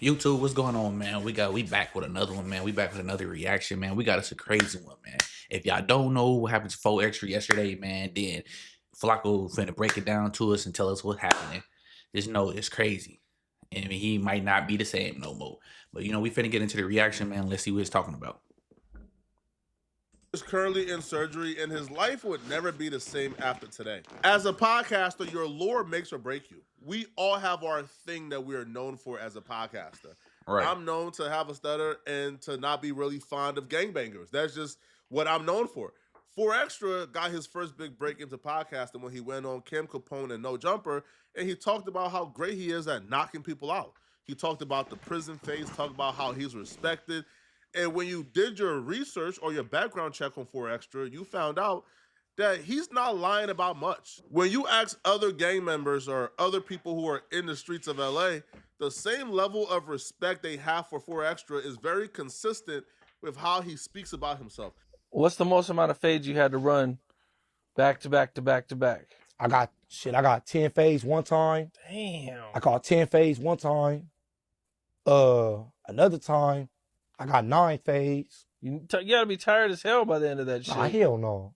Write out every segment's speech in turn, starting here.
YouTube, what's going on, man? We back with another one, man. We back with another reaction, man. We got us a crazy one, man. If y'all don't know what happened to 4 Extra yesterday, man, then Flacco finna break it down to us and tell us what's happening. Just know it's crazy. And he might not be the same no more. But we finna get into the reaction, man. Let's see what he's talking about. Is currently in surgery and his life would never be the same after today. As a podcaster, your lore makes or break you. We all have our thing that we are known for as a podcaster. Right. I'm known to have a stutter and to not be really fond of gangbangers. That's just what I'm known for. 4Extra got his first big break into podcasting when he went on Kim Capone and No Jumper, and he talked about how great he is at knocking people out. He talked about the prison phase, talked about how he's respected. And when you did your research or your background check on 4Extra, you found out that he's not lying about much. When you ask other gang members or other people who are in the streets of LA, the same level of respect they have for 4Extra is very consistent with how he speaks about himself. What's the most amount of fades you had to run back to back to back to back? I got 10 fades one time. Damn. I caught 10 fades one time. Another time, I got 9 fades. You gotta be tired as hell by the end of that shit. Nah, hell no.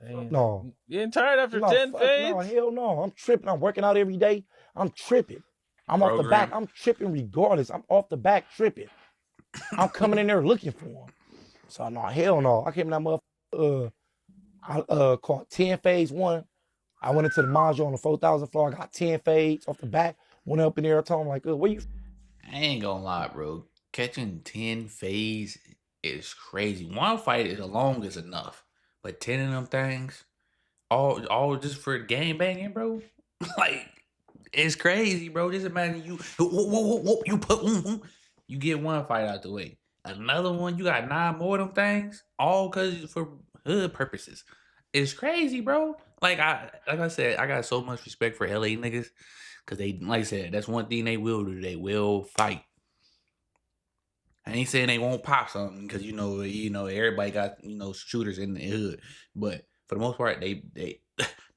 Damn. No. You ain't tired after 10 fades? No, hell no. I'm tripping. I'm working out every day. I'm tripping. I'm off the back. I'm tripping regardless. I'm off the back tripping. I'm coming in there looking for him. So, no, hell no. I came in that motherfucker. I caught 10 fades one. I went into the module on the 4,000 floor. I got 10 fades off the back. Went up in there. I told him, like, where you? I ain't gonna lie, bro. Catching 10 fades is crazy. One fight alone is enough. But 10 of them things, all just for game banging, bro. Like, it's crazy, bro. Just imagine you you get one fight out the way. Another one, you got 9 more of them things, all because for hood purposes. It's crazy, bro. Like I said, I got so much respect for LA niggas. Cause they, like I said, that's one thing they will do. They will fight. I ain't saying they won't pop something, because everybody got shooters in the hood, but for the most part they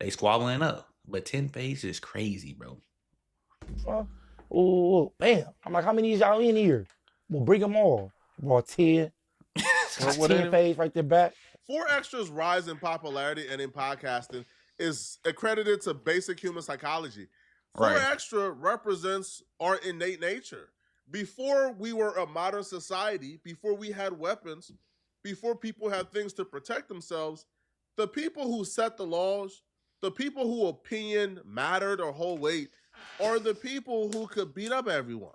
squabbling up. But 10 face is crazy, bro. Oh, bam. I'm like, how many of y'all in here? Well, bring them all. Brought 10. 10 fades right there back. 4Extra's rise in popularity and in podcasting is accredited to basic human psychology. 4Extra represents our innate nature. Before we were a modern society, before we had weapons, before people had things to protect themselves, the people who set the laws, the people who opinion mattered or hold weight, are the people who could beat up everyone.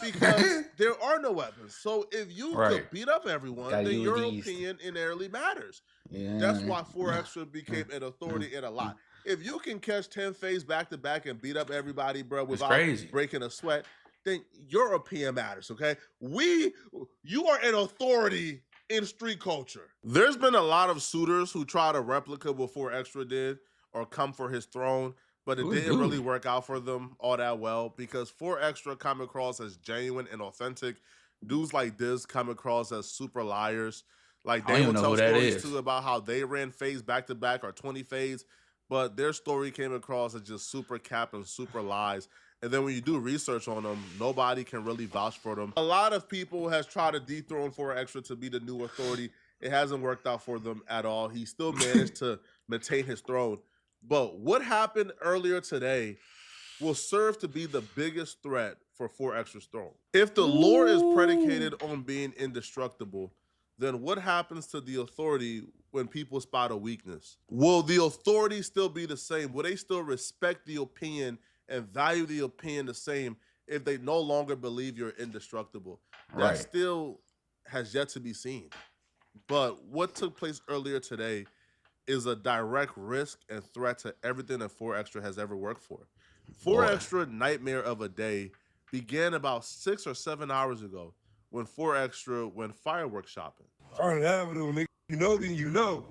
Because there are no weapons. So if you could beat up everyone, then your opinion inherently matters. Yeah. That's why 4Extra became an authority in a lot. If you can catch 10 fades back to back and beat up everybody, bro, without breaking a sweat, then your opinion matters, okay? You are an authority in street culture. There's been a lot of suitors who try to replicate what 4Extra did or come for his throne, but it didn't really work out for them all that well, because 4Extra come across as genuine and authentic. Dudes like this come across as super liars. Like, they will tell stories too about how they ran fades back to back or 20 fades, but their story came across as just super cap and super lies. And then when you do research on them, nobody can really vouch for them. A lot of people has tried to dethrone 4Extra to be the new authority. It hasn't worked out for them at all. He still managed to maintain his throne. But what happened earlier today will serve to be the biggest threat for 4Extra's throne. If the lore is predicated on being indestructible, then what happens to the authority when people spot a weakness? Will the authority still be the same? Will they still respect the opinion and value the opinion the same if they no longer believe you're indestructible? That still has yet to be seen. But what took place earlier today is a direct risk and threat to everything that 4Extra has ever worked for. 4Extra nightmare of a day began about 6 or 7 hours ago when 4Extra went fireworks shopping. Vernon Avenue, nigga. You know, then you know.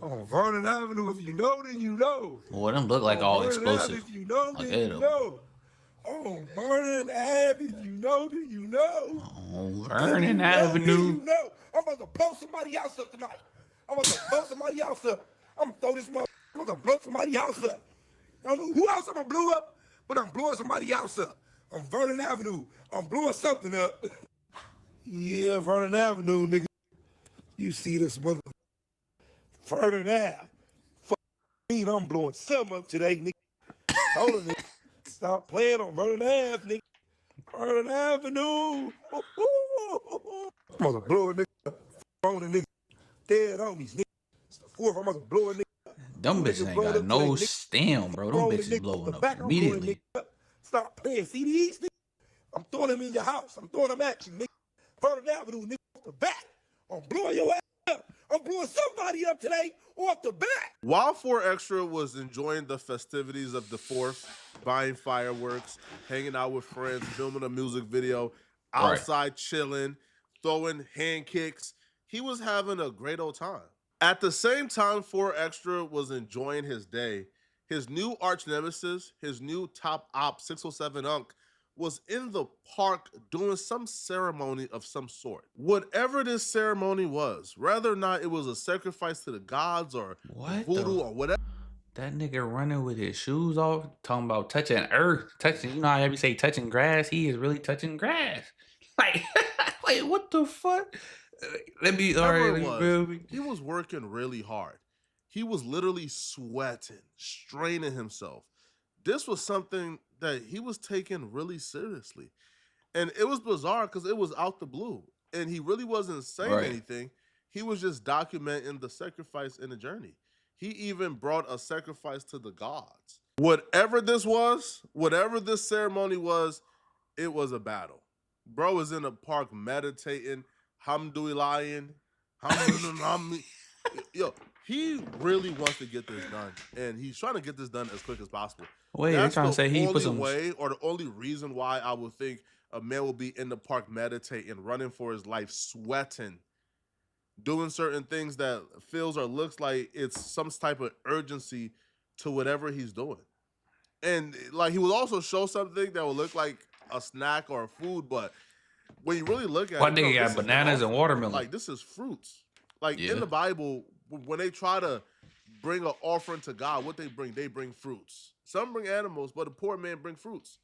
Oh, Vernon Avenue, if you know, then you know. Well, them look like all explosive. If you know, then you know. Oh, Vernon Avenue, if you know, then you know. Oh, Vernon Avenue. You know. I'm about to blow somebody else up tonight. I'm about to blow somebody else up. I'm gonna throw this mother. I'm gonna blow somebody else up. I don't know who else I'm gonna blow up, but I'm blowing somebody else up. on Vernon Avenue. I'm blowing something up. Yeah, Vernon Avenue, nigga. You see this mother Vernon Ave. Fuck me, I'm blowing something up today, nigga. Told her, nigga, stop playing on Vernon Ave, nigga. Vernon Avenue. I'm gonna blow a nigga on the nigga. Dead homies, nigga. It's the fourth, I'm gonna blow a nigga. Them bitches ain't got no stem, bro. Them bitches blowing up immediately. Stop playing CDs, nigga. I'm throwing them in your house. I'm throwing them at you, nigga. Vernon Avenue, nigga, off the back. I'm blowing your ass up. I'm blowing somebody up today off the back. While 4Extra was enjoying the festivities of the 4th, buying fireworks, hanging out with friends, filming a music video, outside chilling, throwing hand kicks, he was having a great old time. At the same time 4Extra was enjoying his day, his new arch nemesis, his new top op 607 Unk, was in the park doing some ceremony of some sort. Whatever this ceremony was, whether or not it was a sacrifice to the gods or voodoo or whatever. That nigga running with his shoes off, talking about touching earth, touching, you know how you say touching grass? He is really touching grass. Like, like what the fuck? He was working really hard. He was literally sweating, straining himself. This was something that he was taking really seriously. And it was bizarre because it was out the blue. And he really wasn't saying anything. He was just documenting the sacrifice in the journey. He even brought a sacrifice to the gods. Whatever this was, whatever this ceremony was, it was a battle. Bro was in the park meditating, hamdulillahin, yo, he really wants to get this done, and he's trying to get this done as quick as possible. Wait, you're trying to say he put some way, or the only reason why I would think a man will be in the park meditating, running for his life, sweating, doing certain things that feels or looks like it's some type of urgency to whatever he's doing. And like he would also show something that would look like a snack or a food, but when you really look at it, nigga got bananas and watermelon. Like this is fruits. Like in the Bible, when they try to bring an offering to God, what they bring fruits. Some bring animals, but a poor man bring fruits.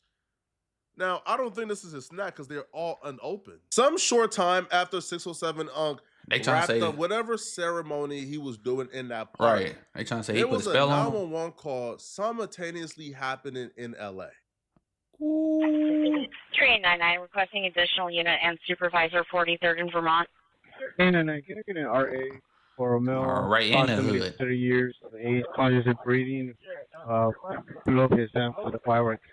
Now, I don't think this is a snack because they're all unopened. Some short time after 607 Unk wrapped up whatever ceremony he was doing in that park. Right. They trying to say he put a spell on him. There was a 911 call simultaneously happening in LA. 3899 requesting additional unit and supervisor 43rd in Vermont. 899, can I get an RA for a male? Right in the hood. 30 years of age, conscious and breathing, below his down for the fireworks.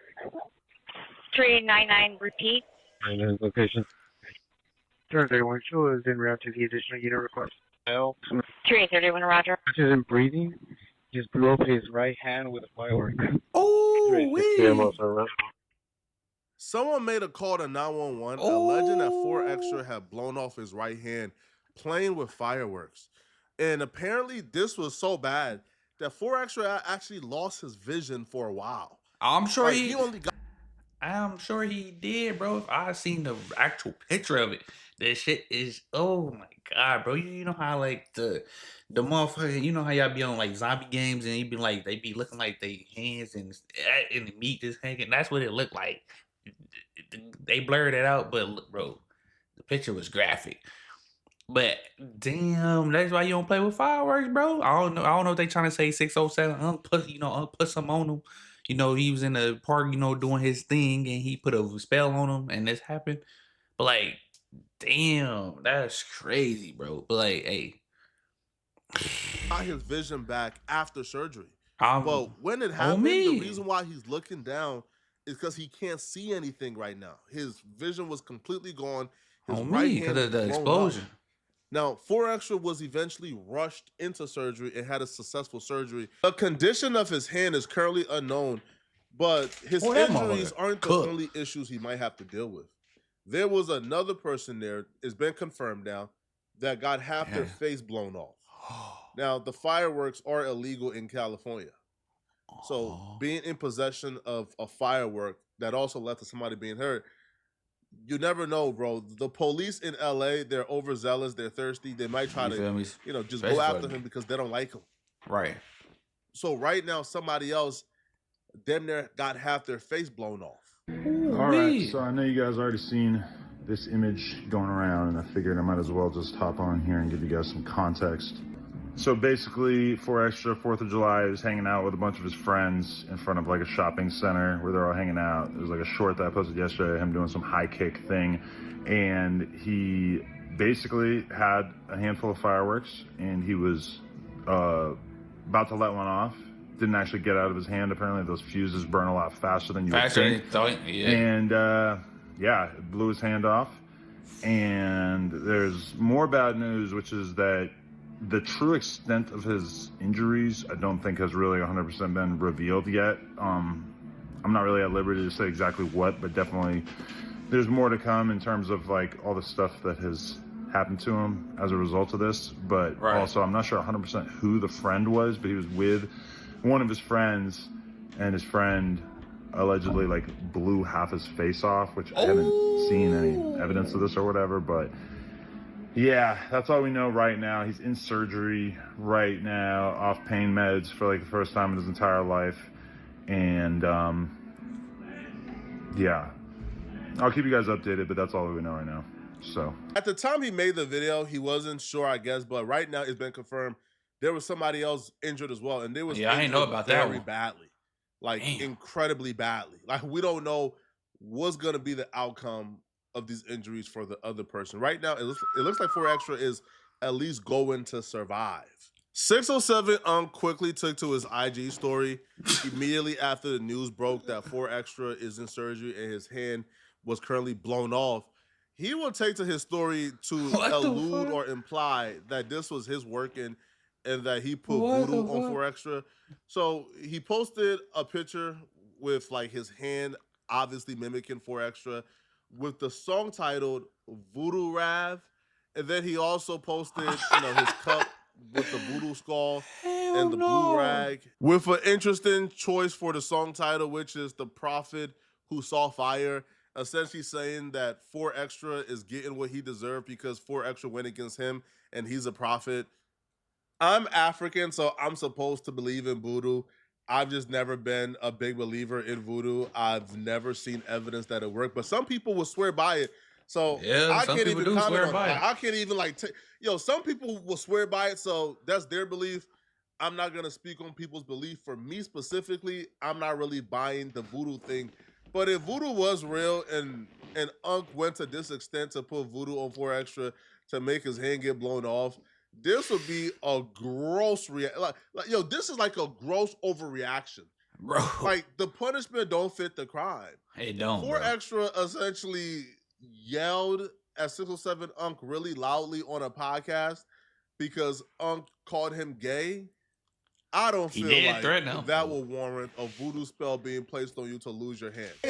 3899, repeat. And his location. Turn 31 show is in route to the additional unit request. 3831, Roger. Conscious and breathing, just blew up his right hand with a firework. Oh, Someone made a call to 911 alleging that 4Extra had blown off his right hand playing with fireworks. And apparently this was so bad that 4Extra actually lost his vision for a while. I'm sure like, he only got. I'm sure he did, bro. If I seen the actual picture of it, that shit is, oh my God, bro. You know how like the motherfucker, you know how y'all be on like zombie games and you be like, they be looking like they hands and the meat just hanging. That's what it looked like. They blurred it out, but look, bro, the picture was graphic. But damn, that's why you don't play with fireworks, bro. I don't know if they trying to say 607 put some on him. You know, he was in the park, doing his thing, and he put a spell on him, and this happened. But like, damn, that's crazy, bro. But like, hey, got his vision back after surgery. But when it happened, the reason why he's looking down is because he can't see anything right now. His vision was completely gone. His right hand because of the explosion. Now, 4Extra was eventually rushed into surgery and had a successful surgery. The condition of his hand is currently unknown, but his injuries aren't the only issues he might have to deal with. There was another person there, it's been confirmed now, that got half their face blown off. Now, the fireworks are illegal in California. So being in possession of a firework that also led to somebody being hurt, you never know, bro. The police in LA, they're overzealous, they're thirsty. They might try to, just go after him because they don't like him. Right. So right now, somebody else, damn near got half their face blown off. All right, so I know you guys already seen this image going around, and I figured I might as well just hop on here and give you guys some context. So basically, 4Extra, 4th of July, is hanging out with a bunch of his friends in front of like a shopping center where they're all hanging out. There's like a short that I posted yesterday, him doing some high kick thing, and he basically had a handful of fireworks, and he was about to let one off. Didn't actually get out of his hand. Apparently, those fuses burn a lot faster than you would think. Yeah. And yeah, it blew his hand off. And there's more bad news, which is that the true extent of his injuries, I don't think has really 100% been revealed yet. I'm not really at liberty to say exactly what, but definitely there's more to come in terms of like all the stuff that has happened to him as a result of this. But also, I'm not sure 100% who the friend was, but he was with one of his friends, and his friend allegedly like blew half his face off, which I haven't seen any evidence of this or whatever, but yeah, that's all we know right now. He's in surgery right now, off pain meds for like the first time in his entire life. And yeah, I'll keep you guys updated, but that's all we know right now. So at the time he made the video, he wasn't sure, I guess, but right now it's been confirmed there was somebody else injured as well, and they was I didn't know about that very badly, like incredibly badly. Like we don't know what's gonna be the outcome of these injuries for the other person. Right now, it looks like 4Extra is at least going to survive. 607 quickly took to his IG story immediately after the news broke that 4Extra is in surgery and his hand was currently blown off. He will take to his story to allude or imply that this was his working and that he put voodoo on 4Extra. So he posted a picture with like his hand obviously mimicking 4Extra with the song titled Voodoo Rav. And then he also posted, his cup with the voodoo skull and the blue rag with an interesting choice for the song title, which is The Prophet Who Saw Fire, essentially saying that 4Extra is getting what he deserved because 4Extra went against him and he's a prophet. I'm African, so I'm supposed to believe in voodoo. I've just never been a big believer in voodoo. I've never seen evidence that it worked, but some people will swear by it. So I can't even comment on it. I can't even some people will swear by it, so that's their belief. I'm not gonna speak on people's belief. For me specifically, I'm not really buying the voodoo thing. But if voodoo was real and Unc went to this extent to put voodoo on 4Extra to make his hand get blown off, this would be a gross this is like a gross overreaction. Bro. Like the punishment don't fit the crime. It don't. 4Extra essentially yelled at 607 Unc really loudly on a podcast because Unc called him gay. I don't feel like that will warrant a voodoo spell being placed on you to lose your hand. I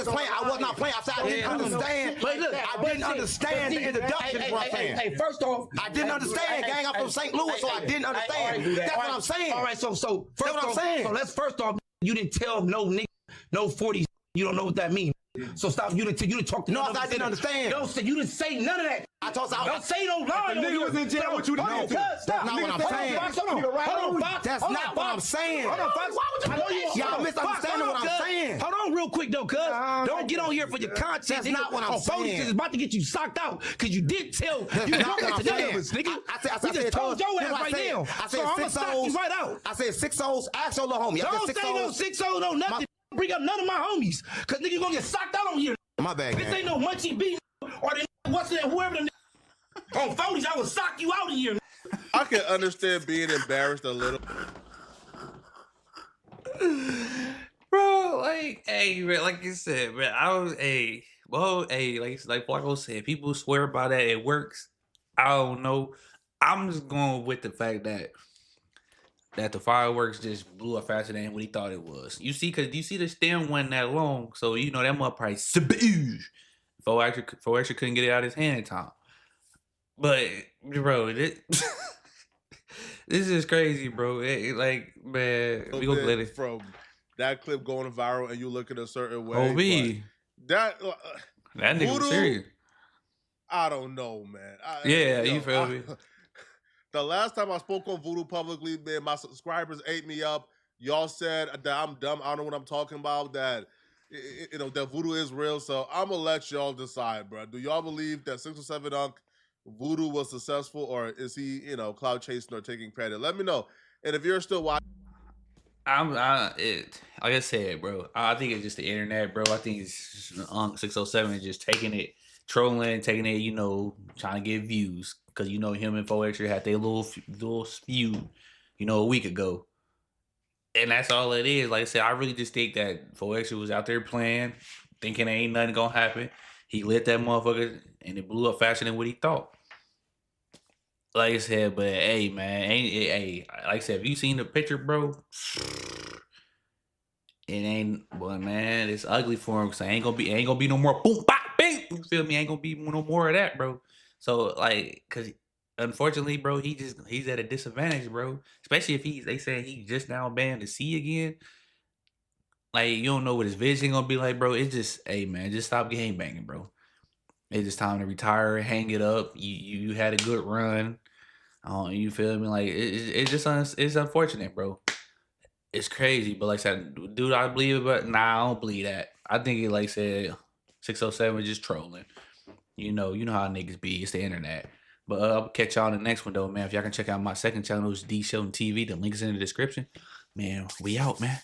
was not playing. I didn't understand. I didn't understand the introduction. Hey, first off, I didn't understand, gang. I'm from St. Louis, so I didn't understand. That's what I'm saying. All right, so first off, so let's first off, you didn't tell no nigga, no 40s. You don't know what that means. So stop. You didn't talk to. No, I didn't understand. You didn't say none of that. Don't say no lie. The nigga was in jail. What you did? That's not what I'm saying. Hold on, Fox. That's not what I'm saying. Hold on, Fox. Y'all misunderstanding what I'm saying. Hold on, real quick though, cuz. Don't get on here for your content. That's not what I'm saying. It's about to get you socked out because you did tell. You drunk at the dance, nigga. We just told your ass right now. So I'm gonna sock you right out. I said 6 O's. Ask your little homie. Don't say no 6 O's, no nothing. Bring up none of my homies, cause nigga gonna get socked out on here. My bad. This ain't no Munchie B or what's that? Whoever the on 40s, I will sock you out of here. I can understand being embarrassed a little. Bro, like you said, man, like Flacco said, people swear by that, it works. I don't know. I'm just going with the fact that the fireworks just blew up faster than what he thought it was. You see the stem wasn't that long, so that mother probably sabooge. 4Extra couldn't get it out of his hand in time. But bro, this is crazy, bro. Man, we gonna let it from that clip going viral, and you look at a certain way. That nigga was serious. I don't know, man. You feel me? The last time I spoke on voodoo publicly, man, my subscribers ate me up. Y'all said that I'm dumb. I don't know what I'm talking about. That, that voodoo is real. So I'm gonna let y'all decide, bro. Do y'all believe that 607 Unk voodoo was successful, or is he, cloud chasing or taking credit? Let me know. And if you're still watching, like I said, bro. I think it's just the internet, bro. I think it's 607 is just taking it, trolling, taking it, trying to get views because him and 4Extra had their little feud, a week ago. And that's all it is. Like I said, I really just think that 4Extra was out there playing, thinking ain't nothing gonna happen. He lit that motherfucker, and it blew up faster than what he thought. Like I said, but hey, man, like I said, if you seen the picture, bro, it ain't. But man, it's ugly for him because ain't gonna be no more boom, bop, bing. You feel me? Ain't gonna be no more of that, bro. So like, cause unfortunately, bro, he's at a disadvantage, bro. Especially if they say he just now banned to see again. Like, you don't know what his vision gonna be like, bro. It's just, hey, man, just stop game banging, bro. It's just time to retire, hang it up. You had a good run. You feel me? Like, it's unfortunate, bro. It's crazy, but like I said, dude, I believe it, but nah, I don't believe that. I think it, like I said, 607 just trolling. You know how niggas be. It's the internet. But I'll catch y'all in the next one, though, man. If y'all can check out my second channel, it's D.SHELTON TV. The link is in the description. Man, we out, man.